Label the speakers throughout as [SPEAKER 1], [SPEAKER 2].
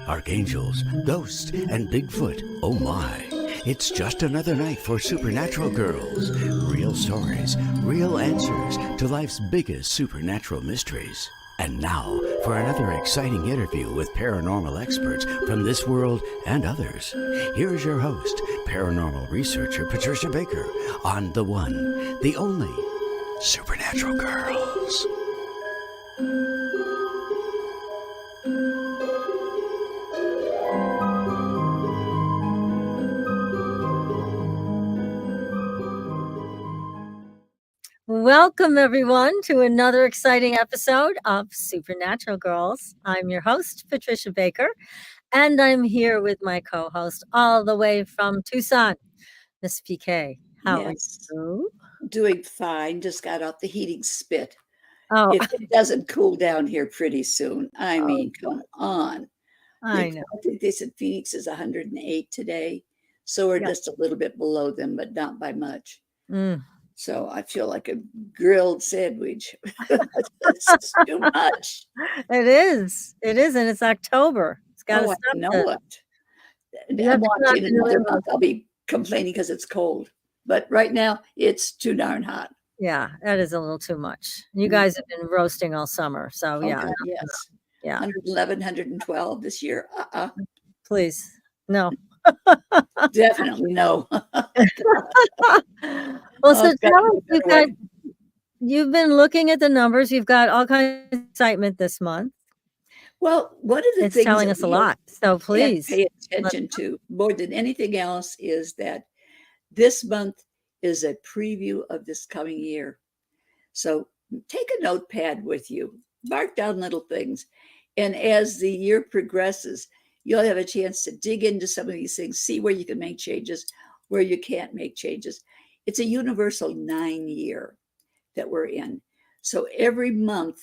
[SPEAKER 1] Archangels, ghosts, and Bigfoot. Oh my. It's just another night for Supernatural Girls. Real stories, real answers to life's biggest supernatural mysteries. And now for another exciting interview with paranormal experts from this world and others. Here's your host, paranormal researcher Patricia Baker, on the one, the only Supernatural Girls.
[SPEAKER 2] Welcome, everyone, to another exciting episode of Supernatural Girls. I'm your host, Patricia Baker, and I'm here with my co-host all the way from Tucson, Miss PK. How are you?
[SPEAKER 3] Doing fine. Just got off the heating spit.
[SPEAKER 2] Oh,
[SPEAKER 3] It doesn't cool down here pretty soon. I mean, come on.
[SPEAKER 2] I know.
[SPEAKER 3] I think they said Phoenix is 108 today. So we're just a little bit below them, but not by much. So I feel like a grilled sandwich. It's too much.
[SPEAKER 2] It is. And it's October. It's got to stop.
[SPEAKER 3] I know it. I'm watching another month. I'll be complaining because it's cold. But right now, it's too darn hot.
[SPEAKER 2] Yeah, that is a little too much. You guys have been roasting all summer. So, yeah.
[SPEAKER 3] God, yes.
[SPEAKER 2] Yeah.
[SPEAKER 3] 111, 112 this year.
[SPEAKER 2] Please. No.
[SPEAKER 3] Definitely no.
[SPEAKER 2] Well, so tell us, you've been looking at the numbers. You've got all kinds of excitement this month.
[SPEAKER 3] Well, one of the
[SPEAKER 2] It's
[SPEAKER 3] things
[SPEAKER 2] telling us a lot. So please
[SPEAKER 3] pay attention to more than anything else is that this month is a preview of this coming year. So take a notepad with you, mark down little things. And as the year progresses, you'll have a chance to dig into some of these things, see where you can make changes, where you can't make changes. It's a universal 9-year that we're in. So every month,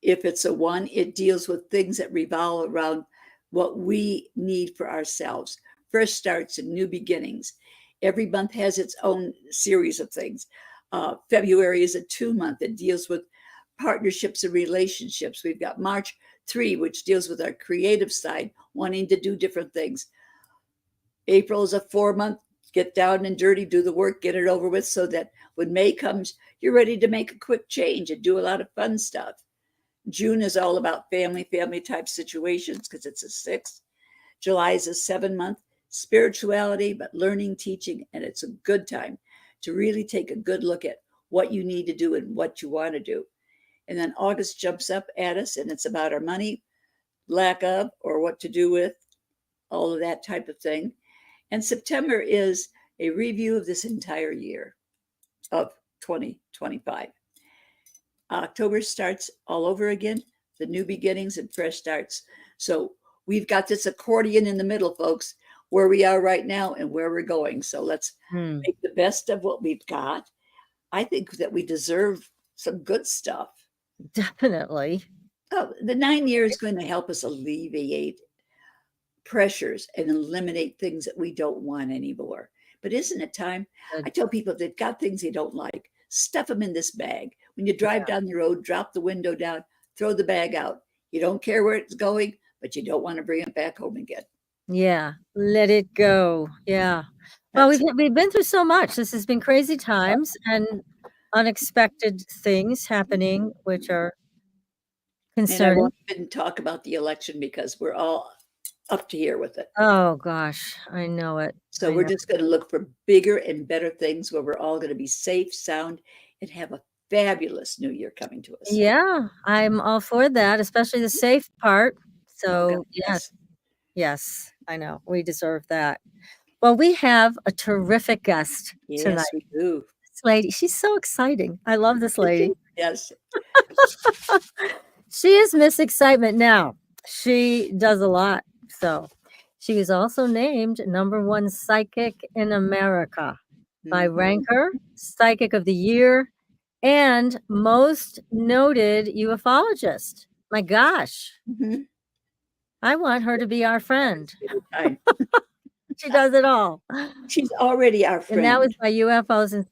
[SPEAKER 3] if it's a 1, it deals with things that revolve around what we need for ourselves. Fresh starts and new beginnings. Every month has its own series of things. February is a 2-month. It deals with partnerships and relationships. We've got March 3, which deals with our creative side, wanting to do different things. April is a 4-month, get down and dirty, do the work, get it over with, so that when May comes, you're ready to make a quick change and do a lot of fun stuff. June is all about family type situations because it's a 6. July is a 7-month, spirituality, but learning, teaching, and it's a good time to really take a good look at what you need to do and what you want to do. And then August jumps up at us, and it's about our money, lack of, or what to do with, all of that type of thing. And September is a review of this entire year of 2025. October starts all over again, the new beginnings and fresh starts. So we've got this accordion in the middle, folks, where we are right now and where we're going. So let's make the best of what we've got. I think that we deserve some good stuff.
[SPEAKER 2] Definitely.
[SPEAKER 3] The 9 years is going to help us alleviate pressures and eliminate things that we don't want anymore. But isn't it time? I tell people if they've got things they don't like, stuff them in this bag. When you drive down the road, drop the window down, throw the bag out. You don't care where it's going, but you don't want to bring it back home again.
[SPEAKER 2] Yeah, let it go. Yeah. Well, we've been through so much. This has been crazy times and unexpected things happening, which are concerning.
[SPEAKER 3] And I won't even talk about the election because we're all up to here with it.
[SPEAKER 2] Oh gosh, I know it.
[SPEAKER 3] So we're just going to look for bigger and better things where we're all going to be safe, sound, and have a fabulous new year coming to us.
[SPEAKER 2] Yeah, I'm all for that, especially the safe part. So yes, I know we deserve that. Well, we have a terrific guest tonight.
[SPEAKER 3] Yes, we do.
[SPEAKER 2] This lady, she's so exciting. I love this lady.
[SPEAKER 3] Yes.
[SPEAKER 2] She is Miss Excitement now. She does a lot. So she is also named #1 psychic in America by Ranker, Psychic of the Year, and most noted UFOlogist. My gosh. I want her to be our friend. She does it all.
[SPEAKER 3] She's already our
[SPEAKER 2] And that was
[SPEAKER 3] friend.
[SPEAKER 2] by UFOs and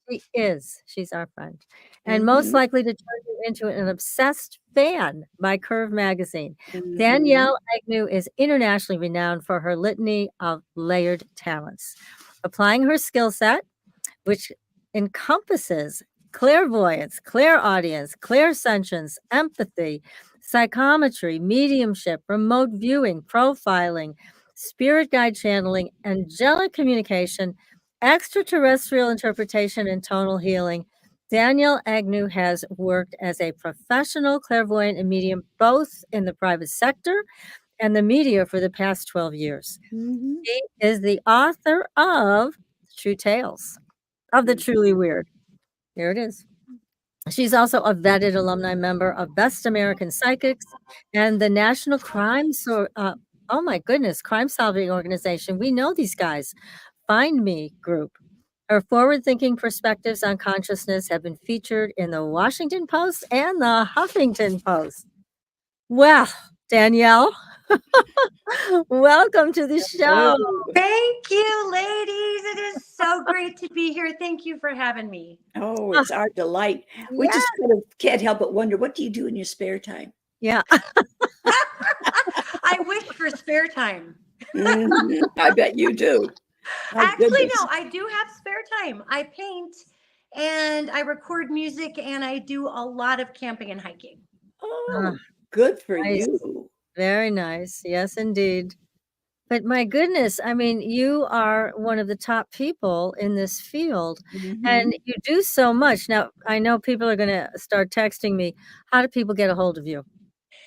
[SPEAKER 2] she is. She's our friend. And most
[SPEAKER 3] Mhm,
[SPEAKER 2] likely to turn you into an obsessed fan by Curve magazine.
[SPEAKER 3] mhm,
[SPEAKER 2] Danielle Egnew is internationally renowned for her litany of layered talents. Applying her skill set, which encompasses clairvoyance, clairaudience, clairsentience, empathy, psychometry, mediumship, remote viewing, profiling, spirit guide channeling, angelic communication, extraterrestrial interpretation, and tonal healing. Danielle Agnew has worked as a professional clairvoyant and medium both in the private sector and the media for the past 12 years.
[SPEAKER 3] mhm,
[SPEAKER 2] She is the author of True Tales of the Truly
[SPEAKER 3] mhm.
[SPEAKER 2] Weird. Here it is. She's also a vetted alumni member of Best American Psychics and the National oh my goodness, crime solving organization. We know these guys. Find Me group. Her forward thinking perspectives on consciousness have been featured in the Washington Post and the Huffington Post. Well, Danielle, welcome to the show.
[SPEAKER 3] Hello.
[SPEAKER 4] Thank you, ladies. It is so great to be here. Thank you for having me.
[SPEAKER 3] Oh,
[SPEAKER 2] Ah,
[SPEAKER 3] it's our delight. We
[SPEAKER 2] yeah.
[SPEAKER 3] just kind of can't help but wonder, what do you do in your spare time?
[SPEAKER 2] Yeah.
[SPEAKER 4] I wish for spare time.
[SPEAKER 3] Mhm, I bet you do. My
[SPEAKER 4] Actually,
[SPEAKER 3] goodness.
[SPEAKER 4] no, I do have spare time. I paint and I record music and I do a lot of camping and hiking.
[SPEAKER 2] Ah,
[SPEAKER 3] Oh, good for
[SPEAKER 2] nice.
[SPEAKER 3] you.
[SPEAKER 2] Very nice. Yes, indeed. But my goodness, I mean, you are one of the top people in this field and
[SPEAKER 3] Mhm.
[SPEAKER 2] you do so much. Now, I know people are going to start texting me. How do people get a hold of you?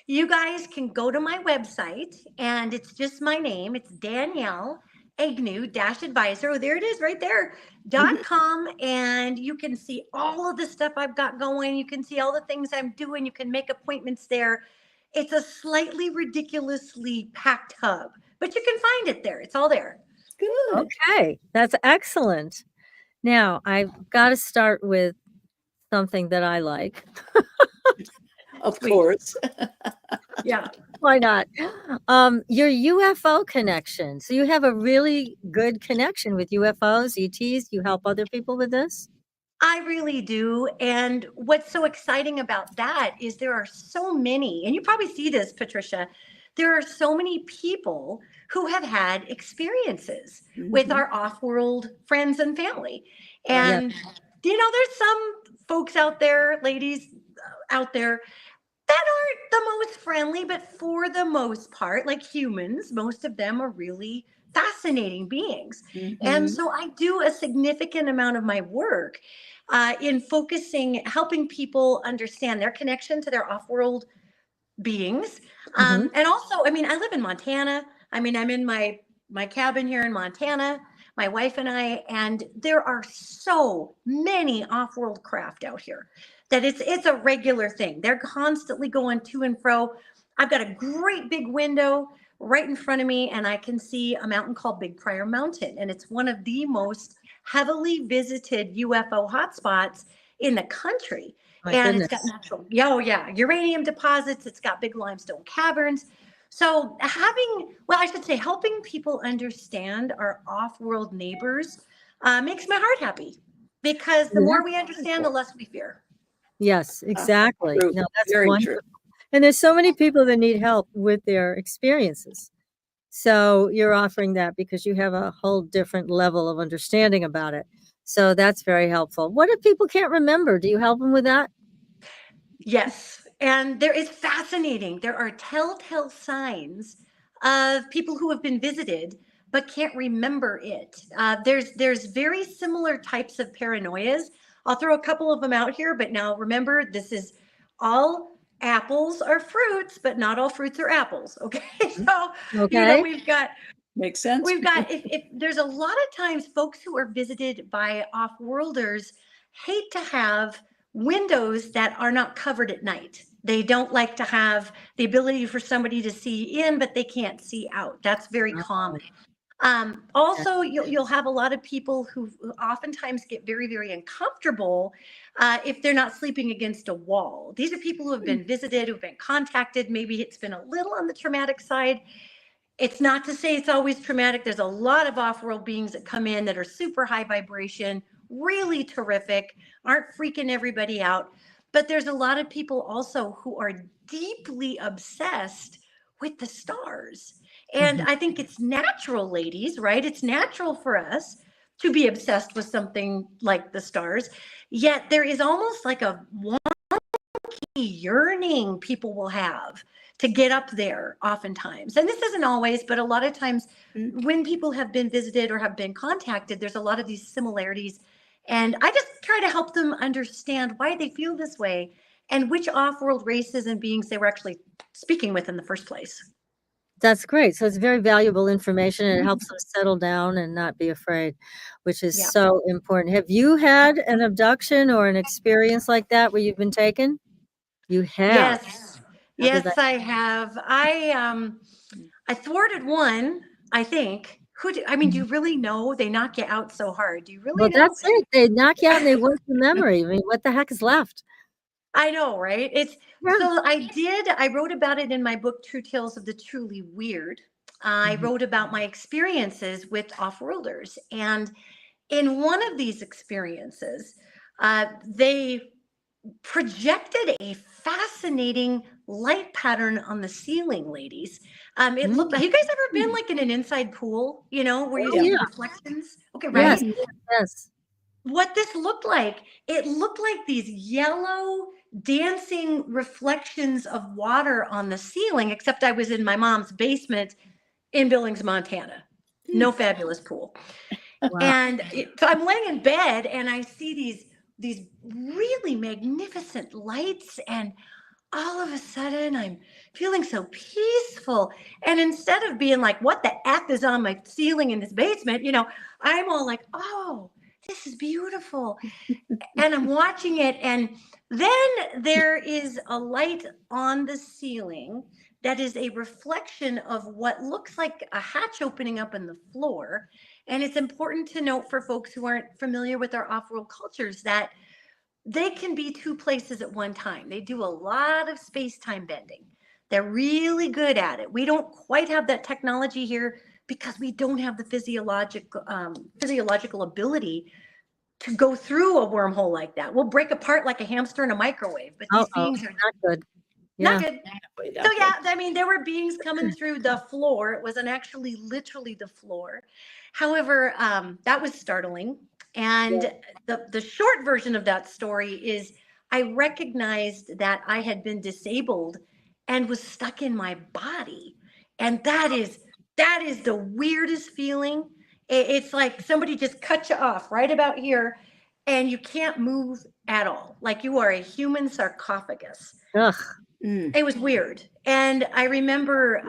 [SPEAKER 4] You guys can go to my website and it's just my name. It's Danielle Agnew advisor. Oh, there it is right there.
[SPEAKER 3] Mhm.
[SPEAKER 4] .com, and you can see all of the stuff I've got going. You can see all the things I'm doing. You can make appointments there. It's a slightly ridiculously packed hub, but you can find it there. It's all there.
[SPEAKER 3] Good.
[SPEAKER 2] Okay, that's excellent. Now, I've got to start with something that I like.
[SPEAKER 3] Of
[SPEAKER 4] Sweet.
[SPEAKER 3] course.
[SPEAKER 4] Yeah.
[SPEAKER 2] Why not? Your UFO connection. So you have a really good connection with UFOs, ETs. You help other people with this?
[SPEAKER 4] I really do. And what's so exciting about that is there are so many, and you probably see this, Patricia, there are so many people who have had experiences with
[SPEAKER 3] Mhm.
[SPEAKER 4] our off world friends and family.
[SPEAKER 3] Right.
[SPEAKER 2] Yes.
[SPEAKER 4] And, there's some folks out there, ladies out there, that aren't the most friendly, but for the most part, like humans, most of them are really fascinating beings. And
[SPEAKER 3] Mhm.
[SPEAKER 4] so I do a significant amount of my work in focusing, helping people understand their connection to their off world beings.
[SPEAKER 2] Mhm.
[SPEAKER 4] And also, I mean, I live in Montana. I mean, I'm in my cabin here in Montana, my wife and I, and there are so many off-world craft out here that it's a regular thing. They're constantly going to and fro. I've got a great big window right in front of me, and I can see a mountain called Big Prairie Mountain, and it's one of the most heavily visited UFO hotspots in the country.
[SPEAKER 2] My
[SPEAKER 4] And it's got
[SPEAKER 2] goodness.
[SPEAKER 4] natural, yeah, oh yeah, uranium deposits. It's got big limestone caverns. So well, I should say, helping people understand our off-world neighbors makes my heart happy because the
[SPEAKER 2] Yeah.
[SPEAKER 4] more we understand, the less we fear.
[SPEAKER 2] Yes, exactly.
[SPEAKER 3] True.
[SPEAKER 2] No, that's
[SPEAKER 3] Very true.
[SPEAKER 2] wonderful. And there's so many people that need help with their experiences. So you're offering that because you have a whole different level of understanding about it. So that's very helpful. What if people can't remember? Do you help them with that?
[SPEAKER 4] Yes, and there is fascinating. There are telltale signs of people who have been visited but can't remember it. There's very similar types of paranoias. I'll throw a couple of them out here, but now remember, this is all apples are fruits, but not all fruits are apples. Okay, so
[SPEAKER 2] Okay.
[SPEAKER 4] we've got
[SPEAKER 3] Makes sense.
[SPEAKER 4] if there's a lot of times folks who are visited by off-worlders hate to have windows that are not covered at night. They don't like to have the ability for somebody to see in, but they can't see out. That's very
[SPEAKER 2] Oh,
[SPEAKER 4] common.
[SPEAKER 2] yeah.
[SPEAKER 4] Also, you'll have a lot of people who oftentimes get very, very uncomfortable if they're not sleeping against a wall. These are people who have been visited, who've been contacted. Maybe it's been a little on the traumatic side, It's not to say it's always traumatic. There's a lot of off-world beings that come in that are super high vibration, really terrific, aren't freaking everybody out. But there's a lot of people also who are deeply obsessed with the stars. And I think it's natural, ladies, right? It's natural for us to be obsessed with something like the stars. Yet there is almost like a yearning people will have to get up there oftentimes. And this isn't always, but a lot of times when people have been visited or have been contacted, there's a lot of these similarities. And I just try to help them understand why they feel this way and which off-world races and beings they were actually speaking with in the first place.
[SPEAKER 2] That's great. So it's very valuable information, and it helps them settle down and not be afraid, which is so important. Have you had an abduction or an experience like that where you've been taken? You have.
[SPEAKER 4] Yes, I have. I thwarted one, I think. I mean, do you really know they knock you out so hard? Do you really know?
[SPEAKER 2] That's it. They knock you out and they work your memory. I mean, what the heck is left?
[SPEAKER 4] I know, right? So I wrote about it in my book, True Tales of the Truly Weird. I wrote about my experiences with off-worlders. And in one of these experiences, they projected a fascinating light pattern on the ceiling, ladies. It looked like, you guys ever been like in an inside pool, you know, where you see reflections? Okay, right?
[SPEAKER 2] Yes.
[SPEAKER 4] What this looked like, it looked like these yellow dancing reflections of water on the ceiling, except I was in my mom's basement in Billings, Montana. No fabulous pool. Wow. And so I'm laying in bed and I see these really magnificent lights, and all of a sudden I'm feeling so peaceful. And instead of being like, what the F is on my ceiling in this basement, you know, I'm all like, oh, this is beautiful. And I'm watching it. And then there is a light on the ceiling that is a reflection of what looks like a hatch opening up in the floor. And it's important to note for folks who aren't familiar with our off-world cultures that they can be two places at one time. They do a lot of space-time bending. They're really good at it. We don't quite have that technology here because we don't have the physiological ability to go through a wormhole like that. We'll break apart like a hamster in a microwave, but these beings are
[SPEAKER 2] not good.
[SPEAKER 4] Not good. So I mean, there were beings coming through the floor. It wasn't actually literally the floor. However, that was startling. And the short version of that story is I recognized that I had been disabled and was stuck in my body. And that is the weirdest feeling. It's like somebody just cut you off right about here and you can't move at all. Like you are a human sarcophagus.
[SPEAKER 2] Ugh.
[SPEAKER 4] It was weird. And I remember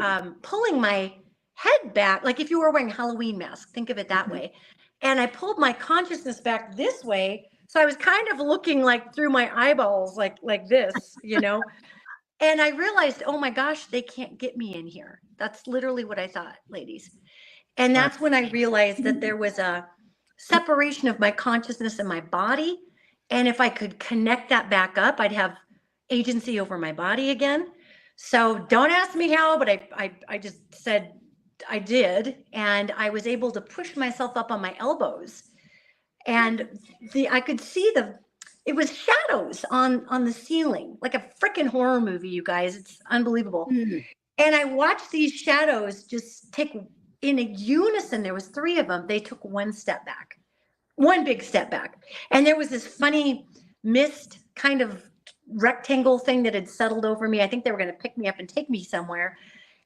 [SPEAKER 4] pulling my head back, like if you were wearing a Halloween mask, think of it that way. And I pulled my consciousness back this way. So I was kind of looking like through my eyeballs, like this, you know. And I realized, oh my gosh, they can't get me in here. That's literally what I thought, ladies. And that's when I realized that there was a separation of my consciousness and my body. And if I could connect that back up, I'd have agency over my body again. So don't ask me how, but I just said I did. And I was able to push myself up on my elbows. And I could see it was shadows on the ceiling, like a freaking horror movie, you guys. It's unbelievable. And I watched these shadows just take in a unison. There was 3 of them. They took one big step back. And there was this funny mist kind of rectangle thing that had settled over me. I think they were going to pick me up and take me somewhere.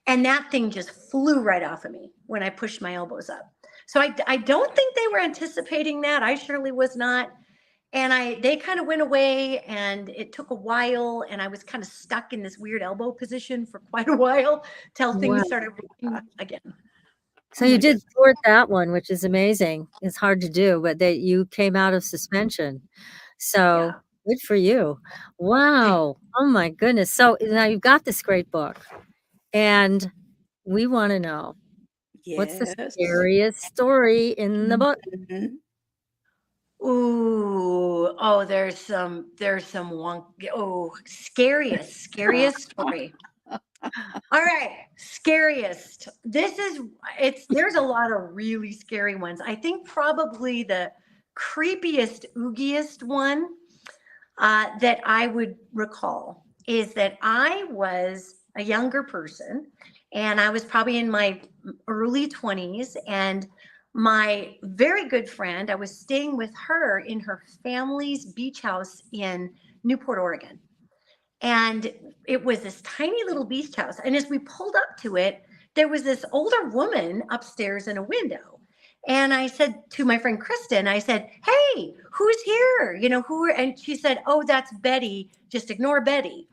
[SPEAKER 4] And that thing just flew right off of me when I pushed my elbows up. So I don't think they were anticipating that. I surely was not. And they kind of went away, and it took a while, and I was kind of stuck in this weird elbow position for quite a while till things started working again.
[SPEAKER 2] So you did thwart that one, which is amazing. It's hard to do, but you came out of suspension. So good for you. Wow. Oh my goodness. So now you've got this great book, and we want to know what's the scariest story in the book?
[SPEAKER 4] Ooh, oh, there's some scariest story. All right, scariest. There's a lot of really scary ones. I think probably the creepiest, oogiest one that I would recall is that I was a younger person, and I was probably in my early 20s, and my very good friend, I was staying with her in her family's beach house in Newport, Oregon. And it was this tiny little beach house. And as we pulled up to it, there was this older woman upstairs in a window. And I said to my friend Kristen, I said, "Hey, who's here? You know, and she said, "Oh, that's Betty. Just ignore Betty."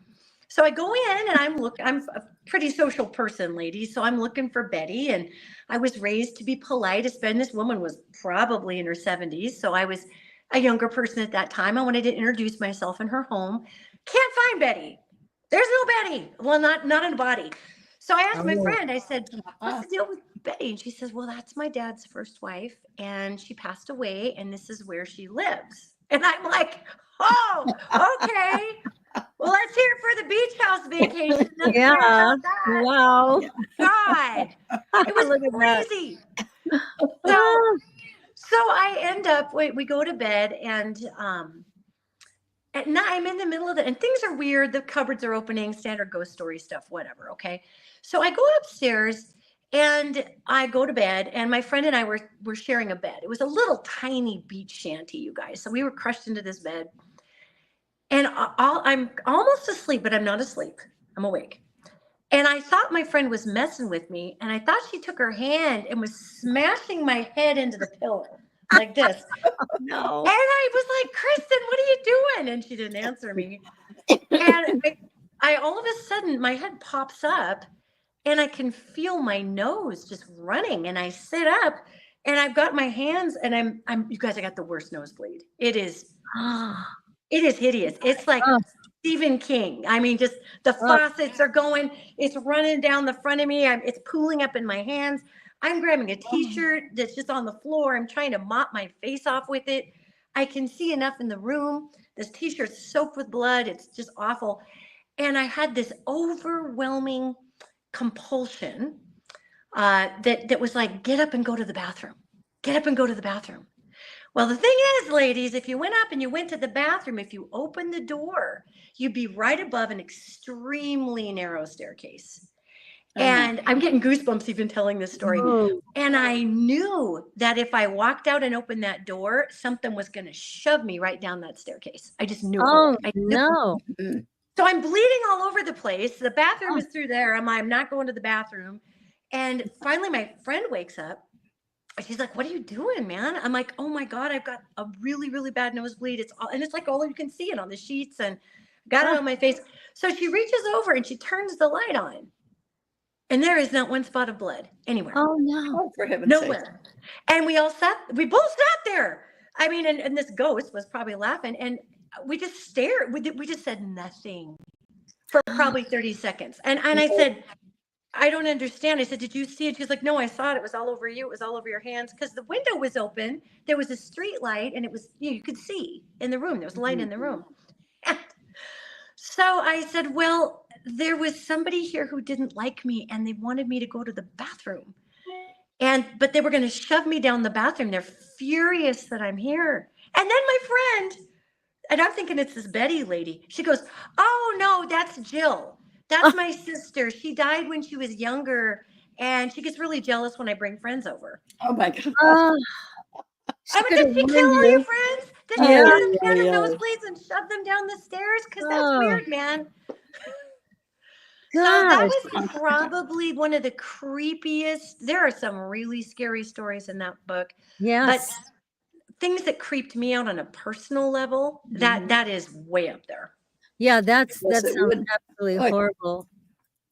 [SPEAKER 4] So I go in and I'm a pretty social person, ladies. So I'm looking for Betty, and I was raised to be polite. This woman was probably in her 70s. So I was a younger person at that time. I wanted to introduce myself in her home. Can't find Betty. There's no Betty. Well, not in a body. So I asked my friend, I said, "What's the deal with Betty?" And she says, "Well, that's my dad's first wife, and she passed away, and this is where she lives." And I'm like, "Oh, okay. Well, let's hear it for the beach house vacation."
[SPEAKER 2] Yeah. Wow.
[SPEAKER 4] God, it was
[SPEAKER 2] Look at that.
[SPEAKER 4] crazy. So I end up, we go to bed, and at night I'm in the middle of it, and things are weird. The cupboards are opening, standard ghost story stuff, whatever. Okay. So I go upstairs and I go to bed, and my friend and I were sharing a bed. It was a little tiny beach shanty, you guys. So we were crushed into this bed, and I'm almost asleep, but I'm not asleep. I'm awake. And I thought my friend was messing with me, and I thought she took her hand and was smashing my head into the pillow like this.
[SPEAKER 2] No.
[SPEAKER 4] And I was like, "Kristen, what are you doing?" And she didn't answer me. And I all of a sudden, my head pops up, and I can feel my nose just running. And I sit up, and I've got my hands, and I'm you guys, I got the worst nosebleed. It is hideous. It's like Stephen King. I mean, just the faucets are going, it's running down the front of me. It's pooling up in my hands. I'm grabbing a t-shirt that's just on the floor. I'm trying to mop my face off with it. I can see enough in the room. This t-shirt's soaked with blood. It's just awful. And I had this overwhelming compulsion that was like, get up and go to the bathroom. Get up and go to the bathroom. Well, the thing is, ladies, if you went up and you went to the bathroom, if you opened the door, you'd be right above an extremely narrow staircase. And I'm getting goosebumps even telling this story.
[SPEAKER 2] Oh.
[SPEAKER 4] And I knew that if I walked out and opened that door, something was going to shove me right down that staircase. I just knew
[SPEAKER 2] Oh,
[SPEAKER 4] it. I knew
[SPEAKER 2] no.
[SPEAKER 4] it. So I'm bleeding all over the place. The bathroom is through there. I'm not going to the bathroom. And finally, my friend wakes up. She's like, "What are you doing, man?" I'm like, "Oh my God, I've got a really, really bad nosebleed. It's like all you can see it on the sheets, and got it on my face." So she reaches over and she turns the light on, and there is not one spot of blood anywhere.
[SPEAKER 2] Oh, no.
[SPEAKER 3] Oh, for heaven's sake.
[SPEAKER 4] Nowhere. And we both sat there. I mean, and this ghost was probably laughing, and we just stared. We just said nothing for probably 30 seconds. And I said, "I don't understand." I said, "Did you see it?" She's like, "No, I saw it. It was all over you. It was all over your hands." Because the window was open. There was a street light, and it was, you could see in the room. There was light in the room. And so I said, "Well, there was somebody here who didn't like me, and they wanted me to go to the bathroom. But they were going to shove me down the bathroom. They're furious that I'm here." And then my friend, and I'm thinking it's this Betty lady, she goes, "Oh, no, that's Jill. That's my sister. She died when she was younger, and she gets really jealous when I bring friends over."
[SPEAKER 3] Oh my God.
[SPEAKER 4] Did she kill all your friends? Did she
[SPEAKER 2] Yeah.
[SPEAKER 4] get them down in nosebleeds and shove them down the stairs? Because that's weird, man. So that was probably one of the creepiest. There are some really scary stories in that book.
[SPEAKER 2] Yes.
[SPEAKER 4] But things that creeped me out on a personal level, that is way up there.
[SPEAKER 2] Yeah, that
[SPEAKER 3] Yes, it
[SPEAKER 2] sounds
[SPEAKER 3] would.
[SPEAKER 2] absolutely horrible.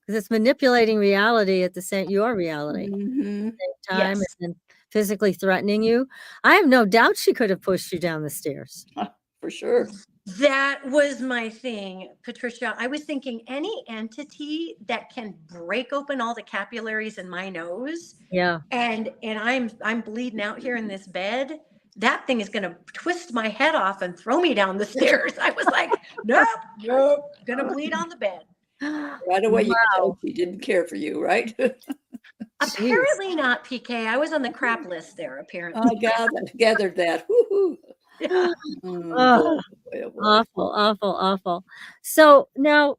[SPEAKER 2] Because it's manipulating reality at your reality at
[SPEAKER 3] Mhm.
[SPEAKER 2] the same time,
[SPEAKER 4] Yes.
[SPEAKER 2] and then physically threatening you. I have no doubt she could have pushed you down the stairs.
[SPEAKER 3] For sure.
[SPEAKER 4] That was my thing, Patricia. I was thinking any entity that can break open all the capillaries in my nose,
[SPEAKER 2] Yeah.
[SPEAKER 4] and I'm bleeding out here in this bed, that thing is going to twist my head off and throw me down the stairs. I was like, nope, going to bleed on the bed.
[SPEAKER 3] Right away, you could
[SPEAKER 2] Wow.
[SPEAKER 3] tell she didn't care for you, right?
[SPEAKER 2] Jeez.
[SPEAKER 4] Apparently not, PK. I was on the crap list there, apparently.
[SPEAKER 3] I gathered that. Woo-hoo.
[SPEAKER 4] Yeah.
[SPEAKER 2] Oh,
[SPEAKER 3] Boy, oh boy.
[SPEAKER 2] awful, awful, awful. So now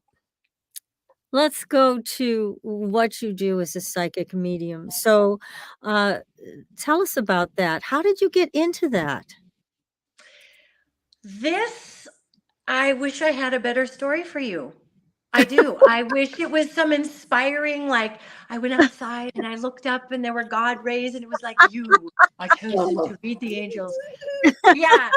[SPEAKER 2] let's go to what you do as a psychic medium. So tell us about that. How did you get into that?
[SPEAKER 4] This, I wish I had a better story for you. I do. I wish it was some inspiring, like I went outside and I looked up and there were God rays and it was like, you are chosen to read the angels. Yeah.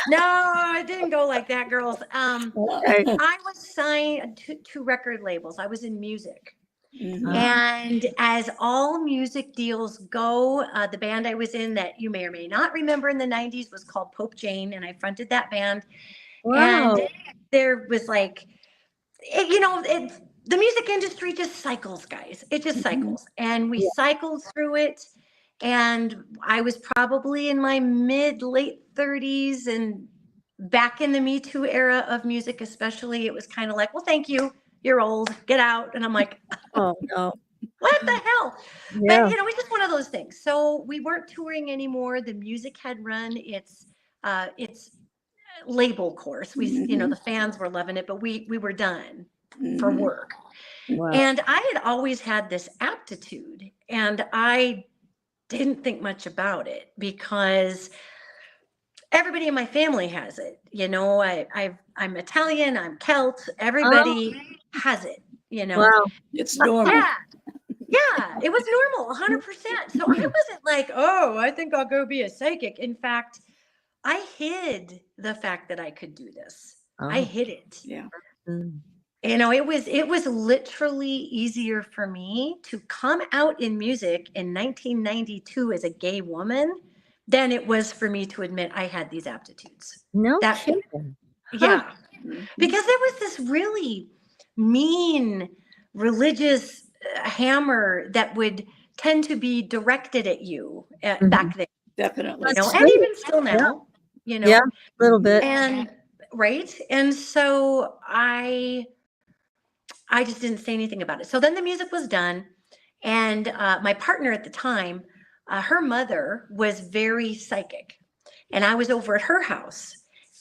[SPEAKER 4] No, it didn't go like that, girls.
[SPEAKER 2] Okay.
[SPEAKER 4] I was signed to record labels. I was in music.
[SPEAKER 3] Mhm.
[SPEAKER 4] And as all music deals go, the band I was in that you may or may not remember in the 90s was called Pope Jane, and I fronted that band.
[SPEAKER 2] Wow.
[SPEAKER 4] And there was like, the music industry just cycles, guys. It just cycles. And we
[SPEAKER 2] Yeah.
[SPEAKER 4] cycled through it. And I was probably in my late 30s and back in the Me Too era of music, especially. It was kind of like, well, thank you. You're old. Get out. And I'm like,
[SPEAKER 2] Oh no.
[SPEAKER 4] what the hell?
[SPEAKER 2] Yeah.
[SPEAKER 4] But it's just one of those things. So we weren't touring anymore. The music had run its label course. The fans were loving it, but we were done for
[SPEAKER 3] Mhm.
[SPEAKER 4] work.
[SPEAKER 2] Wow.
[SPEAKER 4] And I had always had this aptitude, and I didn't think much about it because everybody in my family has it. I'm Italian, I'm Celt, everybody has it,
[SPEAKER 2] Wow.
[SPEAKER 3] It's normal.
[SPEAKER 4] Yeah, it was normal, 100%. So I wasn't like, oh, I think I'll go be a psychic. In fact, I hid the fact that I could do this. I
[SPEAKER 2] Oh.
[SPEAKER 4] hid it.
[SPEAKER 3] Yeah.
[SPEAKER 2] Mm.
[SPEAKER 4] It was literally easier for me to come out in music in 1992 as a gay woman than it was for me to admit I had these aptitudes.
[SPEAKER 2] No
[SPEAKER 4] That-
[SPEAKER 2] kidding.
[SPEAKER 4] Yeah,
[SPEAKER 3] Mhm.
[SPEAKER 4] because there was this really mean religious hammer that would tend to be directed at you back then,
[SPEAKER 3] Definitely.
[SPEAKER 2] That's
[SPEAKER 4] and
[SPEAKER 2] true.
[SPEAKER 4] even still now,
[SPEAKER 2] Yeah, a little bit.
[SPEAKER 4] and right. And so I just didn't say anything about it. So then the music was done. And my partner at the time, her mother was very psychic. And I was over at her house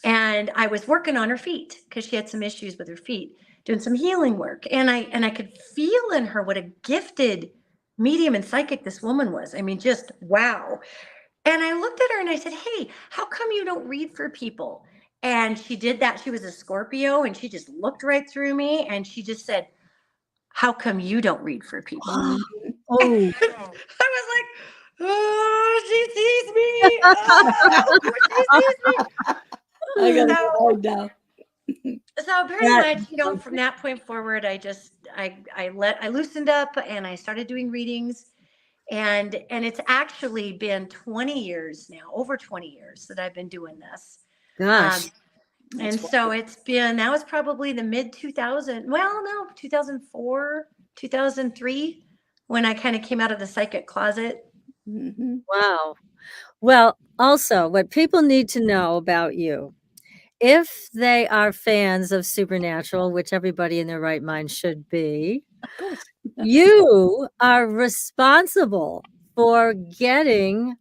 [SPEAKER 4] and I was working on her feet because she had some issues with her feet, doing some healing work. And I could feel in her what a gifted medium and psychic this woman was. I mean, just wow. And I looked at her and I said, hey, how come you don't read for people? And she did that. She was a Scorpio and she just looked right through me and she just said, how come you don't read for people?
[SPEAKER 2] Oh.
[SPEAKER 4] I was like, oh, she sees me. Oh, she sees me.
[SPEAKER 3] I got to hide now.
[SPEAKER 4] So pretty much, from that point forward, I loosened up and I started doing readings. And it's actually been 20 years now, over 20 years that I've been doing this.
[SPEAKER 2] Gosh.
[SPEAKER 4] And so that was probably the mid 2004, 2003, when I kind of came out of the psychic closet.
[SPEAKER 3] Mhm.
[SPEAKER 2] Wow. Well, also, what people need to know about you, if they are fans of Supernatural, which everybody in their right mind should be,
[SPEAKER 3] Of course.
[SPEAKER 2] you are responsible for getting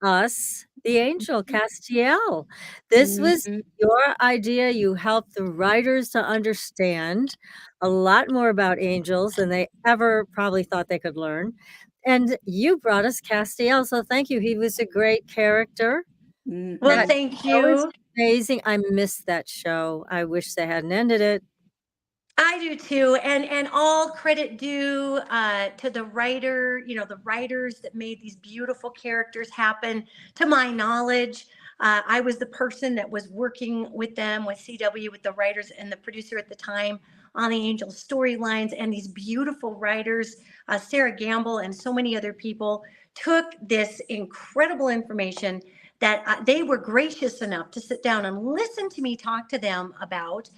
[SPEAKER 2] us the angel Castiel. This was
[SPEAKER 3] Mhm.
[SPEAKER 2] your idea. You helped the writers to understand a lot more about angels than they ever probably thought they could learn. And you brought us Castiel, so thank you. He was a great character.
[SPEAKER 3] Mhm.
[SPEAKER 4] Well,
[SPEAKER 2] That
[SPEAKER 4] thank
[SPEAKER 2] show is
[SPEAKER 4] you.
[SPEAKER 2] amazing. I missed that show. I wish they hadn't ended it.
[SPEAKER 4] I do too, and all credit due to the writer, the writers that made these beautiful characters happen. To my knowledge, I was the person that was working with them, with CW, with the writers and the producer at the time on the Angel storylines, and these beautiful writers, Sarah Gamble and so many other people, took this incredible information that they were gracious enough to sit down and listen to me talk to them about.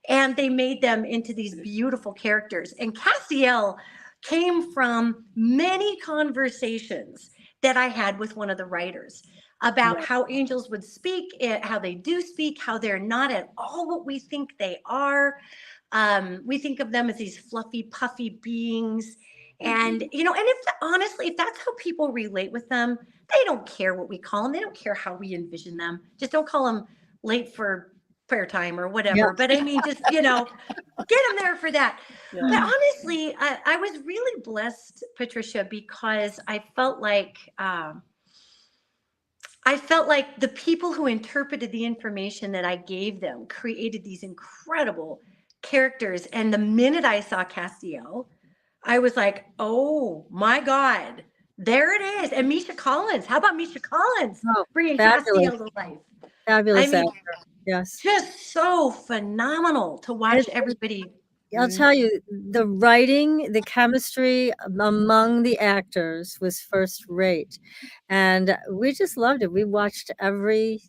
[SPEAKER 4] And they made them into these beautiful characters. And Castiel came from many conversations that I had with one of the writers about how angels would speak, how they do speak, how they're not at all what we think they are. We think of them as these fluffy, puffy beings. And, and if honestly, if that's how people relate with them, they don't care what we call them. They don't care how we envision them. Just don't call them late for prayer time or whatever.
[SPEAKER 2] Yeah.
[SPEAKER 4] But I mean, just, get them there for that.
[SPEAKER 3] Yeah.
[SPEAKER 4] But honestly, I was really blessed, Patricia, because I felt like the people who interpreted the information that I gave them created these incredible characters. And the minute I saw Castiel, I was like, oh my God, there it is. And Misha Collins. How about Misha Collins bringing Castiel to life?
[SPEAKER 2] Fabulous
[SPEAKER 4] I mean,
[SPEAKER 2] actor. Yes.
[SPEAKER 4] just so phenomenal to watch everybody.
[SPEAKER 2] I'll tell you, the writing, the chemistry among the actors was first rate. And we just loved it. We watched every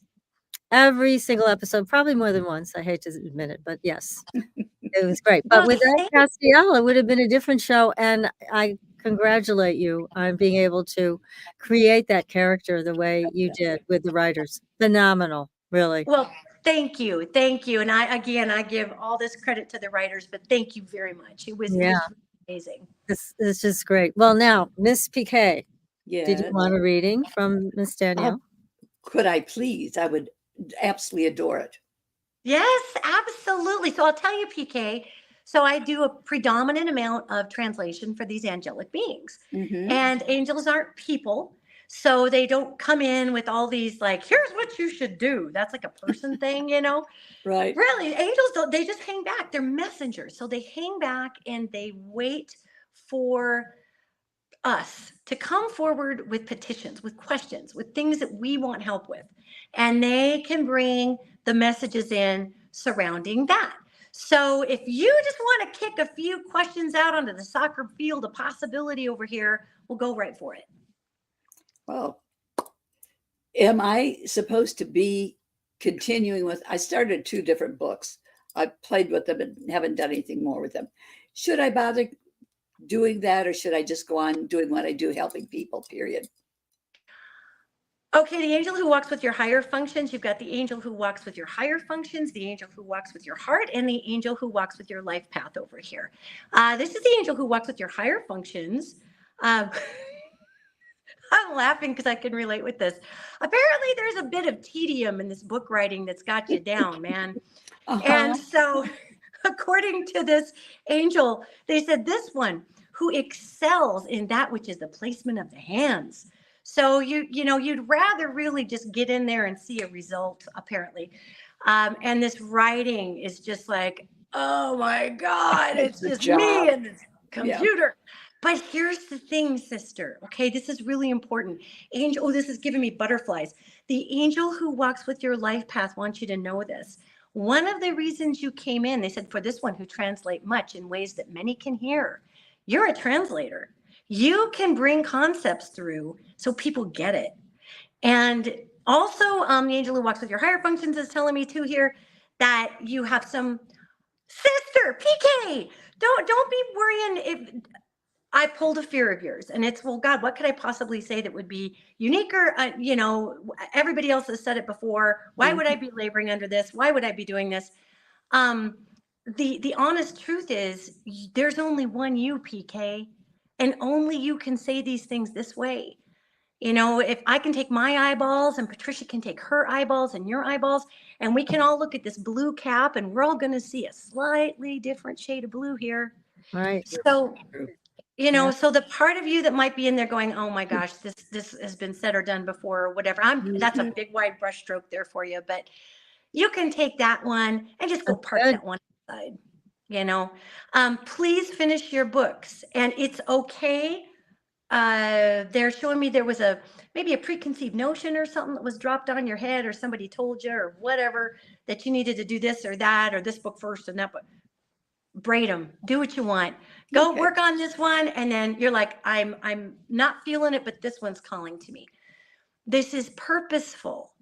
[SPEAKER 2] single episode, probably more than once. I hate to admit it, but yes, it was great. But without Castiel, it would have been a different show. And I congratulate you on being able to create that character the way you did with the writers. Phenomenal, really.
[SPEAKER 4] Well, thank you. And I give all this credit to the writers, but thank you very much. It was amazing.
[SPEAKER 2] This is just great. Well, now, Miss PK,
[SPEAKER 3] Yeah.
[SPEAKER 2] did you want a reading from Miss Danielle?
[SPEAKER 3] Could I please? I would absolutely adore it.
[SPEAKER 4] Yes, absolutely. So I'll tell you, PK. So I do a predominant amount of translation for these angelic beings. And angels aren't people. So they don't come in with all these like, here's what you should do. That's like a person thing,
[SPEAKER 3] Right.
[SPEAKER 4] Really, angels don't, they just hang back. They're messengers. So they hang back and they wait for us to come forward with petitions, with questions, with things that we want help with. And they can bring the messages in surrounding that. So if you just want to kick a few questions out onto the soccer field of possibility over here, we'll go right for it.
[SPEAKER 3] Well, am I supposed to be continuing with, I started 2 different books. I played with them and haven't done anything more with them. Should I bother doing that, or should I just go on doing what I do, helping people, period?
[SPEAKER 4] Okay, the angel who walks with your higher functions, you've got the angel who walks with your higher functions, the angel who walks with your heart, and the angel who walks with your life path over here. This is the angel who walks with your higher functions. I'm laughing because I can relate with this. Apparently, there's a bit of tedium in this book writing that's got you down, man. And so, according to this angel, they said this one who excels in that which is the placement of the hands. So you'd rather really just get in there and see a result, apparently. And this writing is just like, oh my God, it's just me and this computer. Yeah. But here's the thing, sister. Okay, this is really important. Angel, this is giving me butterflies. The angel who walks with your life path wants you to know this. One of the reasons you came in, they said, for this one who translate much in ways that many can hear, you're a translator. You can bring concepts through so people get it. And also, the angel who walks with your higher functions is telling me too here that you have some sister PK. Don't be worrying if I pulled a fear of yours, and it's, well, God, what could I possibly say that would be unique? Or everybody else has said it before. Why would I be laboring under this? Why would I be doing this? The honest truth is, there's only one you, PK. And only you can say these things this way. If I can take my eyeballs and Patricia can take her eyeballs and your eyeballs, and we can all look at this blue cap and we're all going to see a slightly different shade of blue here.
[SPEAKER 2] Right.
[SPEAKER 4] So, so the part of you that might be in there going, oh my gosh, this has been said or done before or whatever. That's a big wide brush stroke there for you, but you can take that one and just go park that one aside. Please finish your books, and it's okay. They're showing me there was maybe a preconceived notion or something that was dropped on your head, or somebody told you or whatever that you needed to do this or that, or this book first and that book. Braid them, do what you want. Go work on this one. And then you're like, I'm not feeling it, but this one's calling to me. This is purposeful.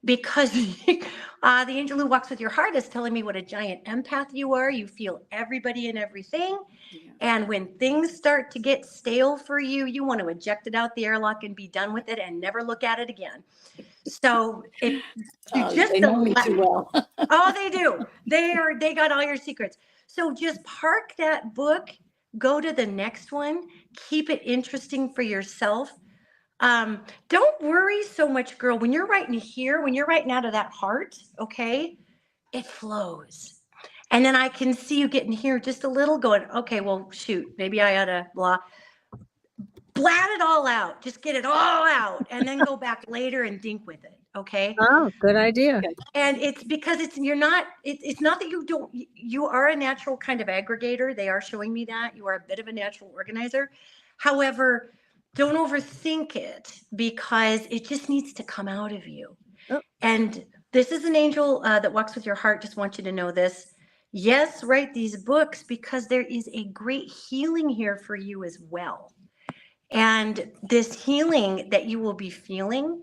[SPEAKER 4] because the angel who walks with your heart is telling me what a giant empath you are. You feel everybody and everything.
[SPEAKER 3] Yeah.
[SPEAKER 4] And when things start to get stale for you, you want to eject it out the airlock and be done with it and never look at it again. So if you just
[SPEAKER 3] they know me too well.
[SPEAKER 4] oh, they do. They got all your secrets. So just park that book, go to the next one, keep it interesting for yourself. Don't worry so much, girl. When you're writing here, when you're writing out of that heart, okay, it flows. And then I can see you getting here just a little going, okay, well, shoot, maybe I ought to blat it all out. Just get it all out and then go back later and dink with it. Okay.
[SPEAKER 2] Oh, good idea.
[SPEAKER 4] And it's because it's not that you are a natural kind of aggregator. They are showing me that you are a bit of a natural organizer. However, don't overthink it because it just needs to come out of you.
[SPEAKER 2] Oh.
[SPEAKER 4] And this is an angel that walks with your heart. Just want you to know this. Yes, write these books because there is a great healing here for you as well. And this healing that you will be feeling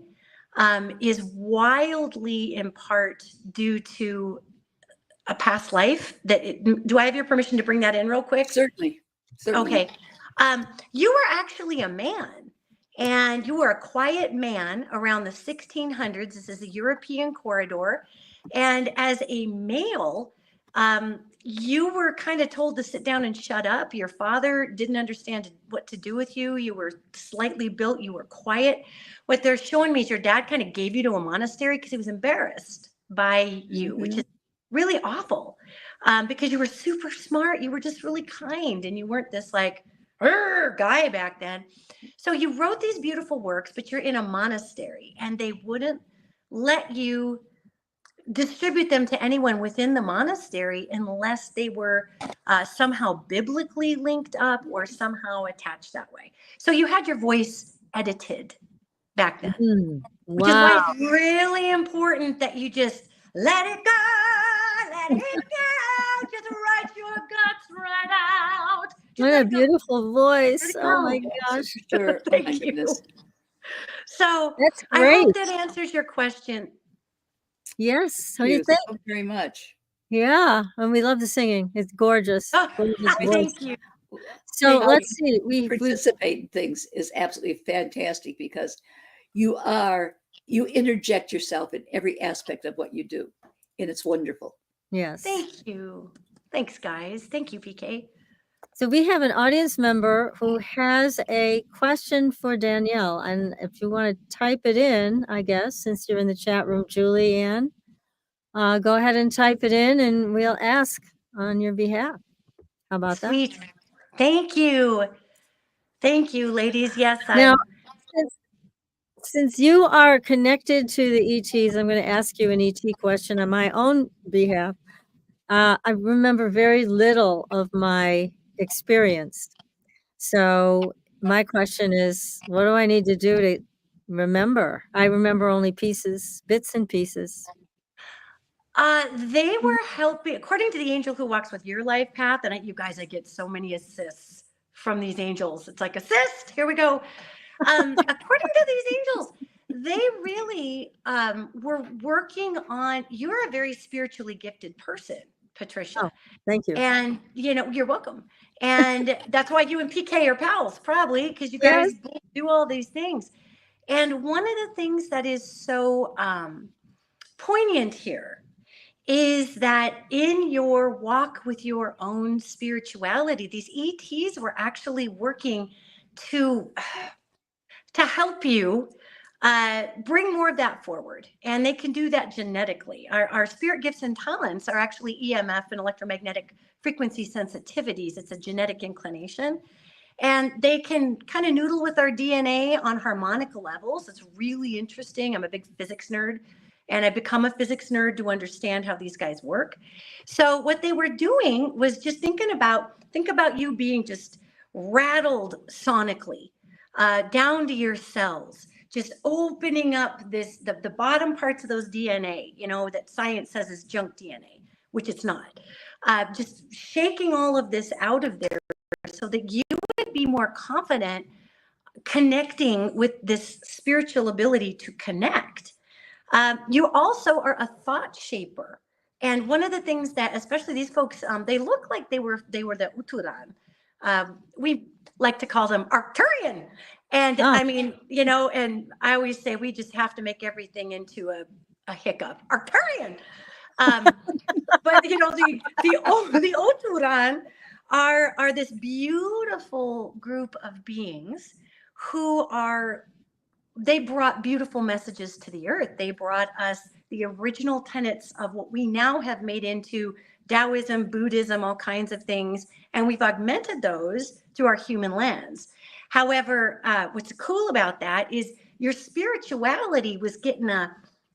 [SPEAKER 4] is wildly in part due to a past life. Do I have your permission to bring that in real quick?
[SPEAKER 3] Certainly.
[SPEAKER 4] Okay. You were actually a man, and you were a quiet man around the 1600s. This is a European corridor. And as a male, you were kind of told to sit down and shut up. Your father didn't understand what to do with you. You were slightly built. You were quiet. What they're showing me is your dad kind of gave you to a monastery because he was embarrassed by you, which is really awful because you were super smart. You were just really kind and you weren't this like guy back then. So you wrote these beautiful works, but you're in a monastery and they wouldn't let you distribute them to anyone within the monastery unless they were somehow biblically linked up or somehow attached that way. So you had your voice edited back then, which is why it's really important that you just let it go, let it go, just write your guts right out.
[SPEAKER 2] What a beautiful voice. Oh my gosh.
[SPEAKER 3] Sure.
[SPEAKER 4] Thank you. So
[SPEAKER 2] that's
[SPEAKER 4] I
[SPEAKER 2] great.
[SPEAKER 4] hope that answers your question.
[SPEAKER 2] Yes. What do you think?
[SPEAKER 3] So very much.
[SPEAKER 2] Yeah. And we love the singing. It's gorgeous.
[SPEAKER 4] Oh,
[SPEAKER 2] Gorgeous voice.
[SPEAKER 4] thank you.
[SPEAKER 2] So
[SPEAKER 3] Thank
[SPEAKER 2] let's
[SPEAKER 3] you.
[SPEAKER 2] see. We
[SPEAKER 3] Participate in things is absolutely fantastic because you interject yourself in every aspect of what you do. And it's wonderful.
[SPEAKER 2] yes.
[SPEAKER 4] Thank you. Thanks, guys. Thank you, PK.
[SPEAKER 2] So we have an audience member who has a question for Danielle. And if you want to type it in, I guess, since you're in the chat room, Julianne, go ahead and type it in and we'll ask on your behalf. How about that?
[SPEAKER 4] Sweet. Thank you. Thank you, ladies. Yes,
[SPEAKER 2] Now, since you are connected to the ETs, I'm going to ask you an ET question on my own behalf. I remember very little of my experience. So my question is, what do I need to do to remember? I remember only pieces, bits and pieces.
[SPEAKER 4] they were helping, according to the angel who walks with your life path, and you guys, I get so many assists from these angels. It's like, assist, here we go. According to these angels, they really were working on, you're a very spiritually gifted person, Patricia.
[SPEAKER 2] Oh, thank you.
[SPEAKER 4] And, you're welcome. And that's why you and PK are pals, probably, because you guys both do all these things. And one of the things that is so poignant here is that in your walk with your own spirituality, these ETs were actually working to help you bring more of that forward. And they can do that genetically. Our spirit gifts and talents are actually EMF and electromagnetic frequency sensitivities. It's a genetic inclination. And they can kind of noodle with our DNA on harmonic levels. It's really interesting. I'm a big physics nerd. And I've become a physics nerd to understand how these guys work. So what they were doing was just think about you being just rattled sonically down to your cells, just opening up the bottom parts of those DNA, that science says is junk DNA, which it's not. Just shaking all of this out of there so that you would be more confident connecting with this spiritual ability to connect. You also are a thought shaper. And one of the things that, especially these folks, they look like they were the Uturan. We like to call them Arcturian. And
[SPEAKER 2] Oh.
[SPEAKER 4] I mean, you know, and I always say we just have to make everything into a hiccup. Arcturian. But you know, the Oturan are this beautiful group of beings who they brought beautiful messages to the earth. They brought us the original tenets of what we now have made into Taoism, Buddhism, all kinds of things, and we've augmented those through our human lens. However, what's cool about that is your spirituality was getting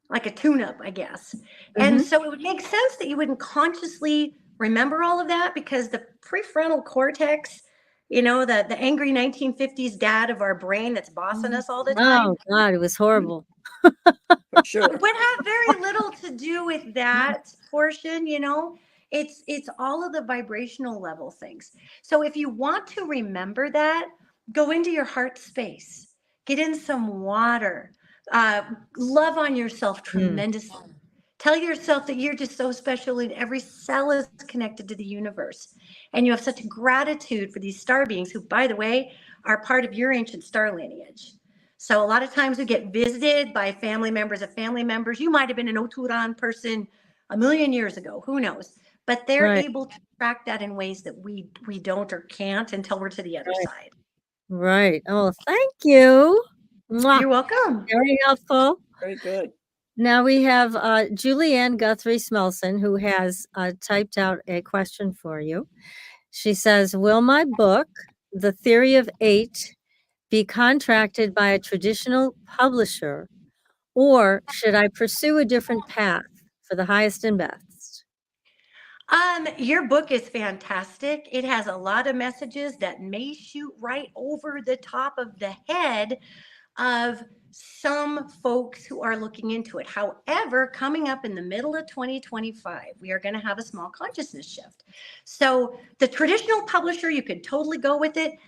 [SPEAKER 4] like a tune-up, I guess. And so it would make sense that you wouldn't consciously remember all of that, because the prefrontal cortex, you know, the angry 1950s dad of our brain that's bossing us all the time,
[SPEAKER 2] Oh God, it was horrible.
[SPEAKER 3] For sure.
[SPEAKER 4] would have very little to do with that portion, you know. It's all of the vibrational level things. So if you want to remember that, go into your heart space, get in some water, love on yourself tremendously. Tell yourself that you're just so special and every cell is connected to the universe. And you have such gratitude for these star beings who, by the way, are part of your ancient star lineage. So a lot of times we get visited by family members of family members. You might have been an Oturan person a million years ago, who knows? But they're
[SPEAKER 2] Right.
[SPEAKER 4] able to track that in ways that we don't or can't until we're to the other side.
[SPEAKER 2] Right. Oh, thank you. Mwah.
[SPEAKER 4] You're welcome.
[SPEAKER 2] Very helpful.
[SPEAKER 3] Very good.
[SPEAKER 2] Now we have Julianne Guthrie Smelson, who has typed out a question for you. She says, will my book, The Theory of Eight, be contracted by a traditional publisher, or should I pursue a different path for the highest and best?
[SPEAKER 4] Your book is fantastic. It has a lot of messages that may shoot right over the top of the head of some folks who are looking into it. However, coming up in the middle of 2025, we are going to have a small consciousness shift. So the traditional publisher, you could totally go with it.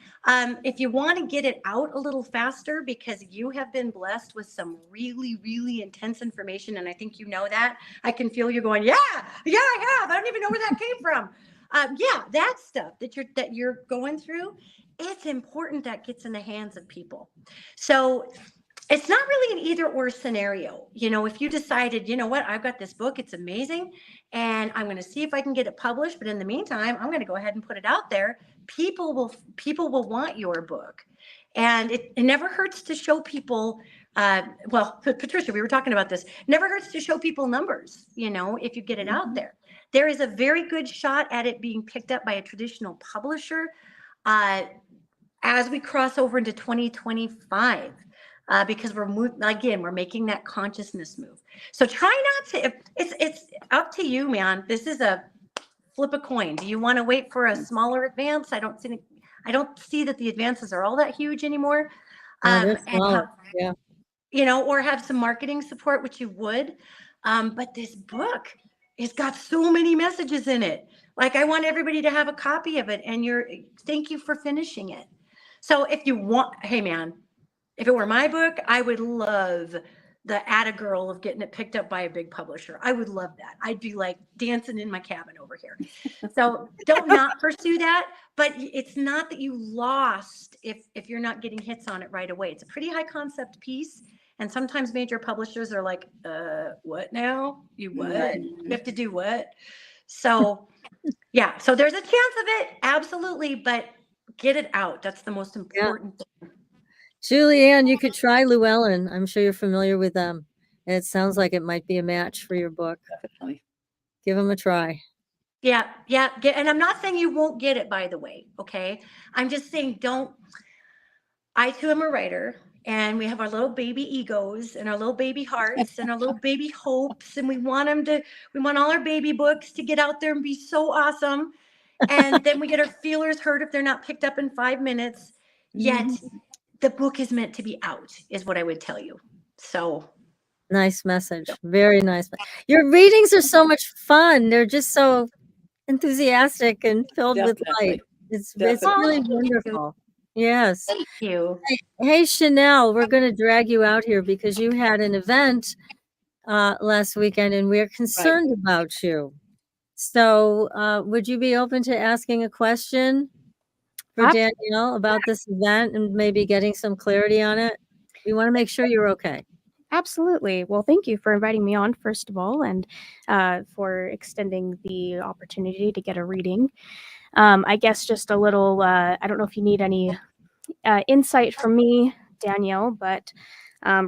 [SPEAKER 4] If you want to get it out a little faster, because you have been blessed with some really, really intense information, and I think you know that. I can feel you going, yeah, I have. I don't even know where that came from. Yeah, that stuff that you're going through, it's important that gets in the hands of people. So it's not really an either or scenario. You know, if you decided, you know what, I've got this book, it's amazing, and I'm going to see if I can get it published. But in the meantime, I'm going to go ahead and put it out there. People will want your book. And it never hurts to show people, well, Patricia, we were talking about this. Never hurts to show people numbers, you know, if you get it out there. There is a very good shot at it being picked up by a traditional publisher as we cross over into 2025. Because we're making that consciousness move. So try not to, it's up to you, man. This is a flip a coin. Do you want to wait for a smaller advance? I don't see that the advances are all that huge anymore.
[SPEAKER 2] Yeah.
[SPEAKER 4] You know, or have some marketing support, which you would. But this book has got so many messages in it. Like, I want everybody to have a copy of it, and thank you for finishing it. So if you want, hey man, if it were my book, I would love the atta-girl of getting it picked up by a big publisher. I would love that. I'd be like dancing in my cabin over here. So don't not pursue that. But it's not that you lost if you're not getting hits on it right away. It's a pretty high concept piece. And sometimes major publishers are like, what now? You what? You have to do what? So yeah, so there's a chance of it. Absolutely. But get it out. That's the most important thing.
[SPEAKER 2] Julianne, you could try Llewellyn. I'm sure you're familiar with them. And it sounds like it might be a match for your book.
[SPEAKER 3] Definitely.
[SPEAKER 2] Give them a try.
[SPEAKER 4] Yeah. And I'm not saying you won't get it, by the way. Okay. I'm just saying I too am a writer, and we have our little baby egos and our little baby hearts and our little baby hopes. And we want all our baby books to get out there and be so awesome. And then we get our feelers hurt if they're not picked up in 5 minutes. Yet the book is meant to be out, is what I would tell you. So
[SPEAKER 2] nice message. Very nice. Your readings are so much fun. They're just so enthusiastic and filled with light. It's really wonderful. Yes.
[SPEAKER 4] Thank you.
[SPEAKER 2] Hey, Chanel, we're going to drag you out here because you had an event last weekend, and we're concerned about you. So, would you be open to asking a question for Danielle about this event and maybe getting some clarity on it? We want to make sure you're okay.
[SPEAKER 5] Absolutely. Well, thank you for inviting me on, first of all, and for extending the opportunity to get a reading. I guess just a little, I don't know if you need any insight from me, Danielle, but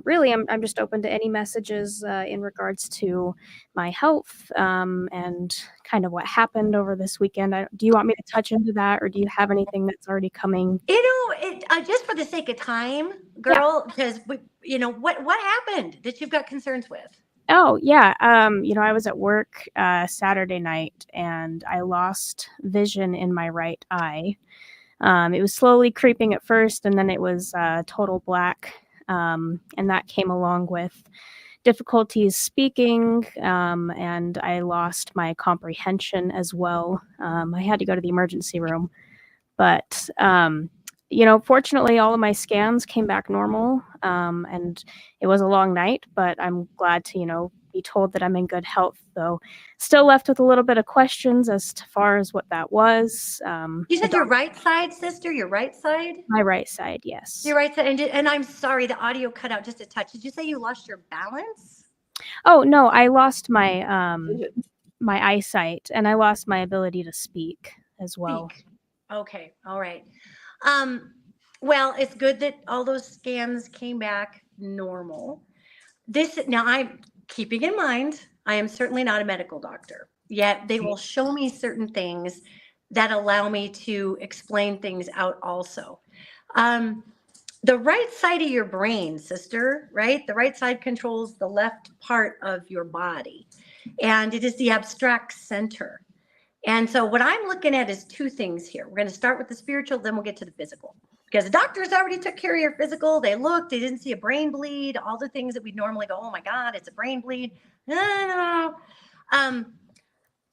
[SPEAKER 5] really, I'm just open to any messages in regards to my health and kind of what happened over this weekend. Do you want me to touch into that, or do you have anything that's already coming?
[SPEAKER 4] Just for the sake of time, girl, because what happened that you've got concerns with?
[SPEAKER 5] Oh, yeah. I was at work Saturday night, and I lost vision in my right eye. It was slowly creeping at first, and then it was total black. And that came along with difficulties speaking, and I lost my comprehension as well. I had to go to the emergency room. But, fortunately, all of my scans came back normal, and it was a long night, but I'm glad to, be told that I'm in good health, though still left with a little bit of questions as far as what that was.
[SPEAKER 4] You said your right side, sister? Your right side?
[SPEAKER 5] My right side, yes.
[SPEAKER 4] Your right side. And I'm sorry, the audio cut out just a touch. Did you say you lost your balance?
[SPEAKER 5] Oh, no, I lost my my eyesight, and I lost my ability to speak as well.
[SPEAKER 4] Okay. All right. Well, it's good that all those scans came back normal. Now I'm keeping in mind, I am certainly not a medical doctor, yet they will show me certain things that allow me to explain things out also. The right side of your brain, sister, right? The right side controls the left part of your body, and it is the abstract center. And so what I'm looking at is two things here. We're going to start with the spiritual, then we'll get to the physical. Because the doctors already took care of your physical. They looked, they didn't see a brain bleed, all the things that we'd normally go, oh my God, it's a brain bleed. No. How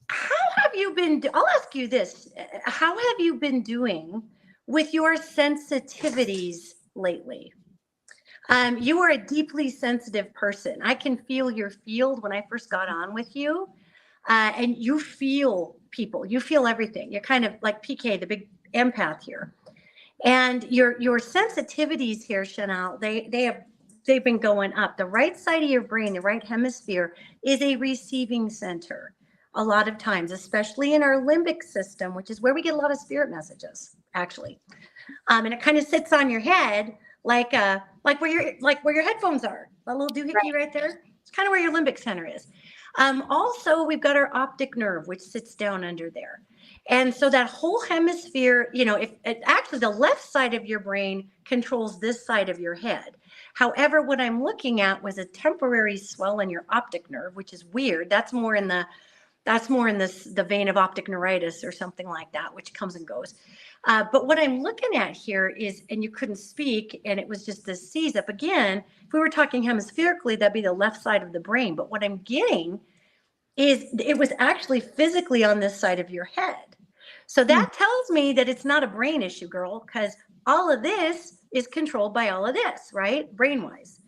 [SPEAKER 4] have you been, I'll ask you this, how have you been doing with your sensitivities lately? You are a deeply sensitive person. I can feel your field when I first got on with you. And you feel people, you feel everything. You're kind of like PK, the big empath here. And your sensitivities here, Chanel, they've been going up. The right side of your brain, the right hemisphere, is a receiving center a lot of times, especially in our limbic system, which is where we get a lot of spirit messages, actually. And it kind of sits on your head like where your headphones are. That little doohickey right there. It's kind of where your limbic center is. Also, we've got our optic nerve, which sits down under there. And so that whole hemisphere, actually the left side of your brain controls this side of your head. However, what I'm looking at was a temporary swell in your optic nerve, which is weird. That's more in the vein of optic neuritis or something like that, which comes and goes. But what I'm looking at here is, and you couldn't speak, and it was just this seize up. Again, if we were talking hemispherically, that'd be the left side of the brain. But what I'm getting is it was actually physically on this side of your head. So that tells me that it's not a brain issue, girl, because all of this is controlled by all of this, right? Brain-wise.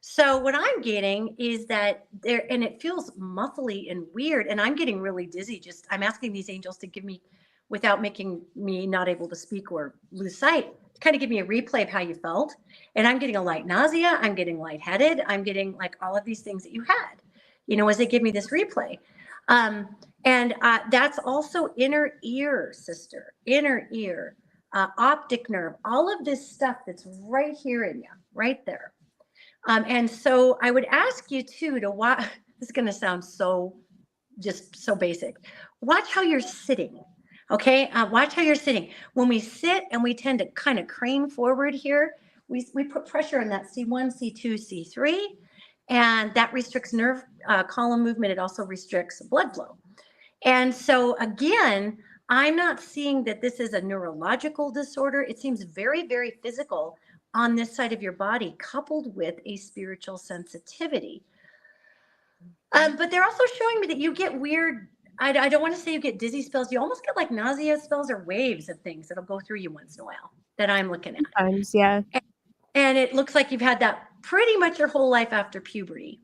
[SPEAKER 4] So what I'm getting is that there, and it feels muffly and weird, and I'm getting really dizzy. I'm asking these angels to give me, without making me not able to speak or lose sight, to kind of give me a replay of how you felt. And I'm getting a light nausea. I'm getting lightheaded. I'm getting like all of these things that you had, as they give me this replay. And that's also inner ear, sister, inner ear, optic nerve, all of this stuff that's right here in you, right there. And so I would ask you too to watch, this is going to sound so basic. Watch how you're sitting. Okay. Watch how you're sitting. When we sit and we tend to kind of crane forward here, we put pressure on that C1, C2, C3, and that restricts nerve column movement. It also restricts blood flow. And so again, I'm not seeing that this is a neurological disorder. It seems very, very physical on this side of your body, coupled with a spiritual sensitivity. But they're also showing me that you get weird, I don't want to say you get dizzy spells. You almost get like nausea spells or waves of things that'll go through you once in a while that I'm looking at.
[SPEAKER 5] Sometimes, yeah.
[SPEAKER 4] And it looks like you've had that pretty much your whole life after puberty.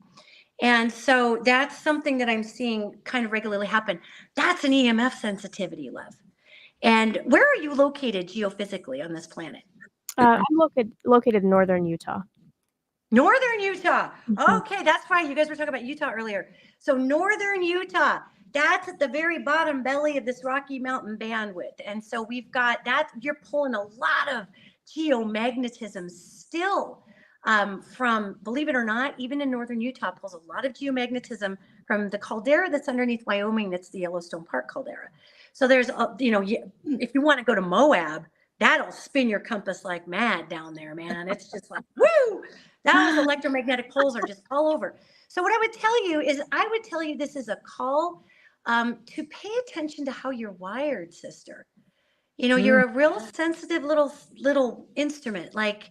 [SPEAKER 4] And so that's something that I'm seeing kind of regularly happen. That's an EMF sensitivity, Lev. And where are you located geophysically on this planet?
[SPEAKER 5] I'm located in northern Utah.
[SPEAKER 4] Northern Utah.
[SPEAKER 5] Mhm.
[SPEAKER 4] Okay, that's fine. You guys were talking about Utah earlier. So northern Utah, that's at the very bottom belly of this Rocky Mountain bandwidth. And so we've got that. You're pulling a lot of geomagnetism still from, believe it or not, even in northern Utah, pulls a lot of geomagnetism from the caldera that's underneath Wyoming. That's the Yellowstone Park caldera. So there's, if you want to go to Moab, that'll spin your compass like mad down there, man. It's just like, woo! Those electromagnetic poles are just all over. So what I would tell you is, I would tell you this is a call to pay attention to how you're wired, sister. You're a real sensitive little instrument, like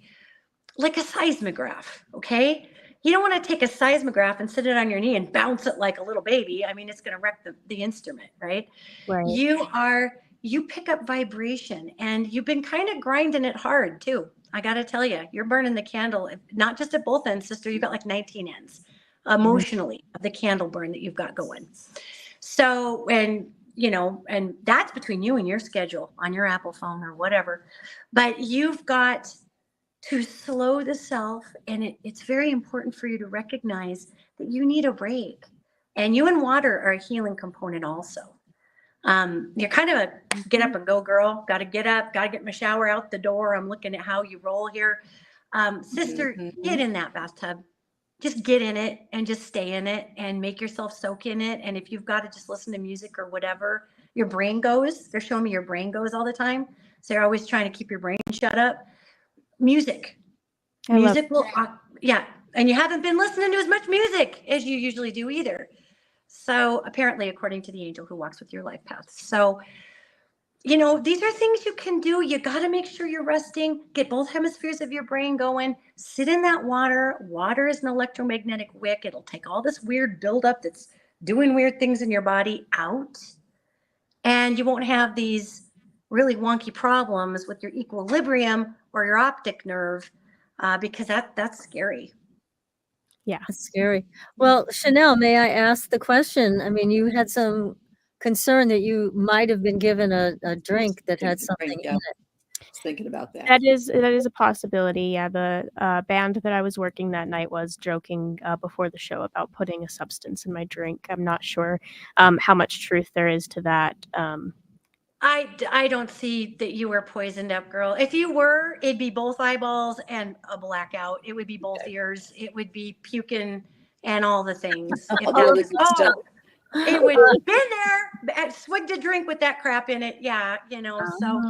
[SPEAKER 4] a seismograph, okay? You don't want to take a seismograph and sit it on your knee and bounce it like a little baby. I mean, it's going to wreck the instrument, right?
[SPEAKER 5] Right.
[SPEAKER 4] You pick up vibration, and you've been kind of grinding it hard too. I got to tell you, you're burning the candle, not just at both ends, sister. You've got like 19 ends emotionally of the candle burn that you've got going. So, and that's between you and your schedule on your Apple phone or whatever. But you've got to slow the self, and it's very important for you to recognize that you need a break. And you and water are a healing component also. You're kind of a get up and go girl. Got to get up, got to get my shower out the door. I'm looking at how you roll here. Sister, get in that bathtub. Just get in it and just stay in it and make yourself soak in it. And if you've got to just listen to music or whatever, your brain goes. They're showing me your brain goes all the time. So they're always trying to keep your brain shut up. Music will, yeah. And you haven't been listening to as much music as you usually do either. So apparently, according to the angel who walks with your life path. So, these are things you can do. You got to make sure you're resting, get both hemispheres of your brain going, sit in that water. Water is an electromagnetic wick. It'll take all this weird buildup that's doing weird things in your body out. And you won't have these really wonky problems with your equilibrium or your optic nerve, because that's scary.
[SPEAKER 5] Yeah.
[SPEAKER 2] That's scary. Well, Chanel, may I ask the question? I mean, you had some concern that you might have been given a drink that had something in it.
[SPEAKER 3] I was thinking about that.
[SPEAKER 5] That is a possibility. Yeah, the band that I was working that night was joking before the show about putting a substance in my drink. I'm not sure how much truth there is to that.
[SPEAKER 4] I don't see that you were poisoned up, girl. If you were, it'd be both eyeballs and a blackout. It would be both ears. It would be puking and all the things. It would have been there. Swigged a drink with that crap in it. Yeah, So,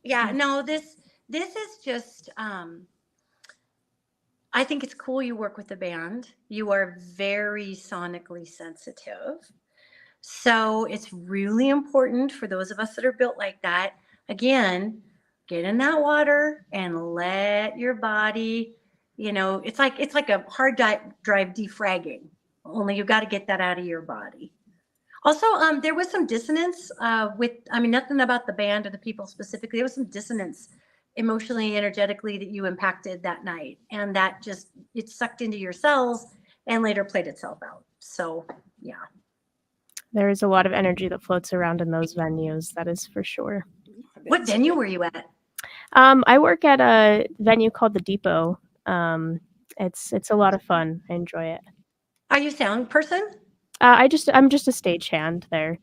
[SPEAKER 4] yeah, no. This is just. I think it's cool you work with the band. You are very sonically sensitive. So it's really important for those of us that are built like that. Again, get in that water and let your body, it's like a hard drive defragging. Only you got to get that out of your body. Also, there was some dissonance nothing about the band or the people specifically. There was some dissonance emotionally, energetically that you impacted that night. And that it sucked into your cells and later played itself out. So, yeah.
[SPEAKER 5] There is a lot of energy that floats around in those venues. That is for sure.
[SPEAKER 4] What venue were you at?
[SPEAKER 5] I work at a venue called the Depot. It's a lot of fun. I enjoy it.
[SPEAKER 4] Are you a sound person?
[SPEAKER 5] I'm just a stagehand there.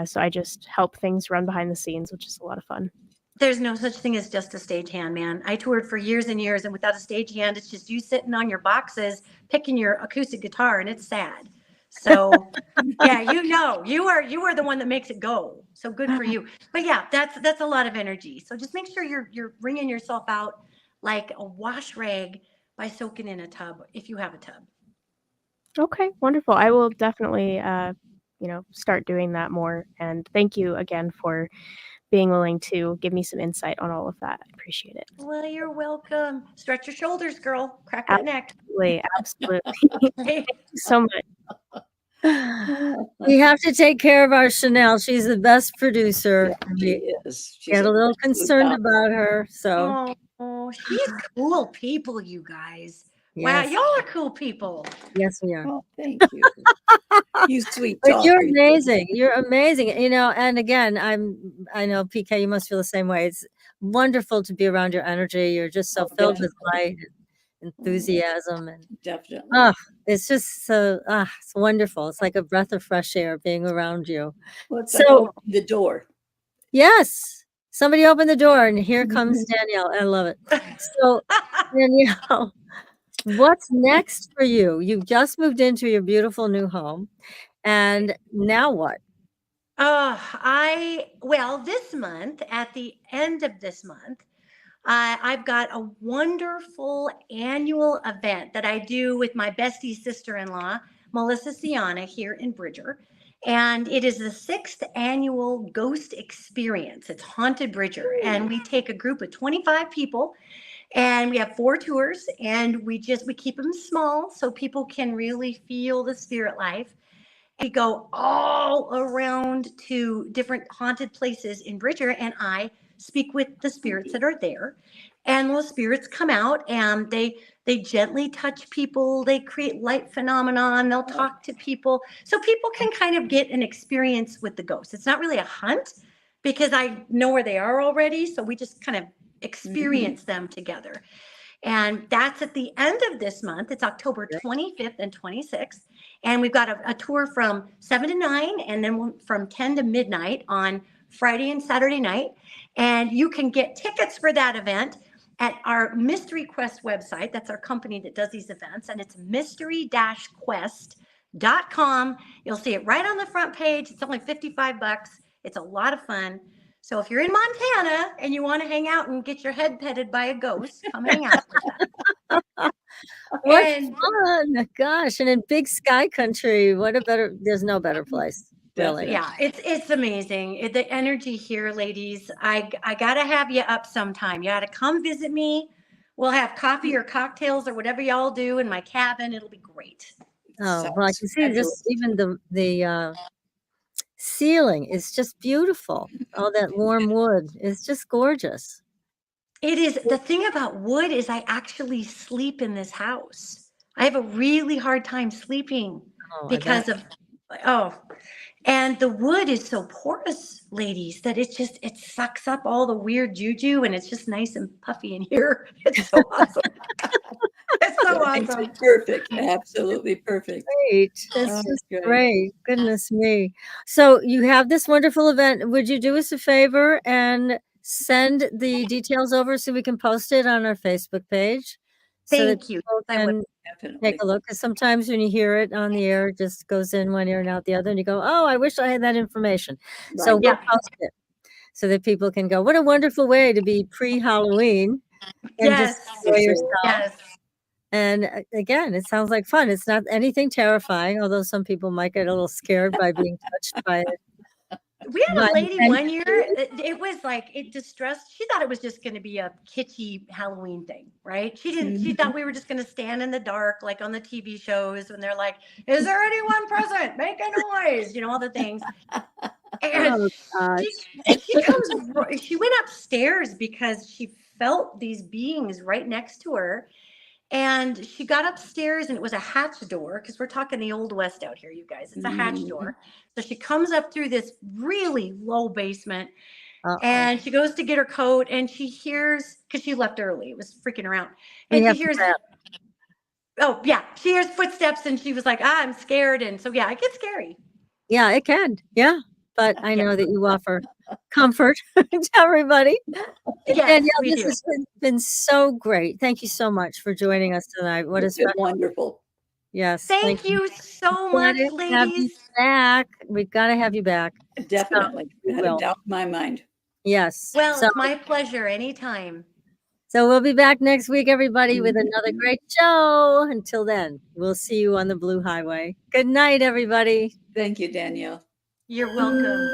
[SPEAKER 5] So I just help things run behind the scenes, which is a lot of fun.
[SPEAKER 4] There's no such thing as just a stagehand, man. I toured for years and years, and without a stagehand, it's just you sitting on your boxes, picking your acoustic guitar, and it's sad. So yeah, you are the one that makes it go. So good for you. But yeah, that's a lot of energy. So just make sure you're wringing yourself out like a wash rag by soaking in a tub if you have a tub.
[SPEAKER 5] Okay, wonderful. I will definitely start doing that more. And thank you again for being willing to give me some insight on all of that. I appreciate it.
[SPEAKER 4] Well, you're welcome. Stretch your shoulders, girl. Crack that neck.
[SPEAKER 5] Absolutely. Thank you so much.
[SPEAKER 2] We have to take care of our Chanel. She's the best producer.
[SPEAKER 3] She is. She's
[SPEAKER 2] Get a little concerned about her. So
[SPEAKER 4] she's cool people, you guys. Wow,
[SPEAKER 2] Yes.
[SPEAKER 4] y'all are cool people.
[SPEAKER 2] Yes, we are.
[SPEAKER 3] Oh, thank you. You sweet
[SPEAKER 2] But you're
[SPEAKER 3] talker.
[SPEAKER 2] amazing. You're amazing. And again, I know PK, you must feel the same way. It's wonderful to be around your energy. You're just so
[SPEAKER 3] Oh,
[SPEAKER 2] filled with
[SPEAKER 3] definitely.
[SPEAKER 2] light and enthusiasm, and
[SPEAKER 3] Definitely.
[SPEAKER 2] it's just so it's wonderful. It's like a breath of fresh air being around you.
[SPEAKER 3] Well, it's like
[SPEAKER 2] So
[SPEAKER 3] opening the door.
[SPEAKER 2] yes, somebody opened the door, and here comes Danielle. I love it. So Danielle, what's next for you? You've just moved into your beautiful new home, and now what?
[SPEAKER 4] Well, this month, at the end of this month, I've got a wonderful annual event that I do with my bestie sister-in-law, Melissa Siana, here in Bridger. And it is the 6th annual Ghost Experience. It's Haunted Bridger. And we take a group of 25 people, and we have 4 tours, and we keep them small so people can really feel the spirit life. We go all around to different haunted places in Bridger, and I speak with the spirits that are there. And those spirits come out, and they gently touch people. They create light phenomenon. They'll talk to people, so people can kind of get an experience with the ghosts. It's not really a hunt because I know where they are already, so we just kind of experience them together. And that's at the end of this month. It's October 25th and 26th. And we've got a tour from 7 to 9 and then from 10 to midnight on Friday and Saturday night. And you can get tickets for that event at our Mystery Quest website. That's our company that does these events. And it's mystery-quest.com. You'll see it right on the front page. It's only $55. It's a lot of fun. So if you're in Montana and you want to hang out and get your head petted by a ghost, come hang out with us.
[SPEAKER 2] What
[SPEAKER 4] And
[SPEAKER 2] fun! Gosh, and in Big Sky Country, there's no better place, really.
[SPEAKER 4] yeah, it's amazing. The energy here, ladies. I gotta have you up sometime. You gotta come visit me. We'll have coffee or cocktails or whatever y'all do in my cabin. It'll be great.
[SPEAKER 2] Oh, well, I can see just even the ceiling is just beautiful. All that warm wood is just gorgeous.
[SPEAKER 4] It is. The thing about wood is I actually sleep in this house. I have a really hard time sleeping
[SPEAKER 2] Oh, I
[SPEAKER 4] because
[SPEAKER 2] bet.
[SPEAKER 4] and the wood is so porous, ladies, that it sucks up all the weird juju, and it's just nice and puffy in here. It's so awesome. It's so awesome.
[SPEAKER 3] Perfect. Absolutely perfect.
[SPEAKER 2] Great. That's
[SPEAKER 3] Oh,
[SPEAKER 2] just
[SPEAKER 3] good.
[SPEAKER 2] great. Goodness me. So you have this wonderful event. Would you do us a favor and send the details over so we can post it on our Facebook page? So that
[SPEAKER 4] Thank you.
[SPEAKER 2] people
[SPEAKER 4] I would.
[SPEAKER 2] can
[SPEAKER 3] Definitely.
[SPEAKER 2] take a look. Because sometimes when you hear it on the air, it just goes in one ear and out the other, and you go, "Oh, I wish I had that information." So
[SPEAKER 3] Right.
[SPEAKER 2] we'll
[SPEAKER 4] Yeah.
[SPEAKER 2] post it so that people can go. What a wonderful way to be pre-Halloween and just
[SPEAKER 4] Yes.
[SPEAKER 2] enjoy yourself.
[SPEAKER 4] Yes.
[SPEAKER 2] And again, it sounds like fun. It's not anything terrifying, although some people might get a little scared by being touched by it.
[SPEAKER 4] We had
[SPEAKER 2] By
[SPEAKER 4] a lady
[SPEAKER 2] an
[SPEAKER 4] one year, it was like, it distressed. She thought it was just going to be a kitschy Halloween thing, right? She thought we were just going to stand in the dark, like on the TV shows when they're like, is there anyone present? Make a noise, all the things. And
[SPEAKER 2] Oh,
[SPEAKER 4] she went upstairs because she felt these beings right next to her. And she got upstairs, and it was a hatch door, because we're talking the Old West out here, you guys. It's a hatch door. So she comes up through this really low basement, and she goes to get her coat, and she hears, because she left early, it was freaking her out. And she hears, she hears footsteps, and she was like, I'm scared. And so, yeah, it gets scary.
[SPEAKER 2] Yeah, it can. Yeah. But I know that you offer comfort to everybody.
[SPEAKER 4] Yes,
[SPEAKER 2] Danielle,
[SPEAKER 4] we
[SPEAKER 2] this
[SPEAKER 4] do.
[SPEAKER 2] has been so great. Thank you so much for joining us tonight. What a
[SPEAKER 3] It's been
[SPEAKER 2] special.
[SPEAKER 3] wonderful.
[SPEAKER 2] Yes.
[SPEAKER 4] Thank you so much,
[SPEAKER 2] Have you
[SPEAKER 4] ladies.
[SPEAKER 2] back. We've got to have you back.
[SPEAKER 3] Definitely.
[SPEAKER 2] we
[SPEAKER 3] Not a
[SPEAKER 2] will.
[SPEAKER 3] doubt in my mind.
[SPEAKER 2] Yes.
[SPEAKER 4] Well,
[SPEAKER 2] So,
[SPEAKER 4] it's my pleasure anytime.
[SPEAKER 2] so we'll be back next week, everybody, with another great show. Until then, we'll see you on the Blue Highway. Good night, everybody.
[SPEAKER 3] Thank you, Danielle.
[SPEAKER 4] You're welcome.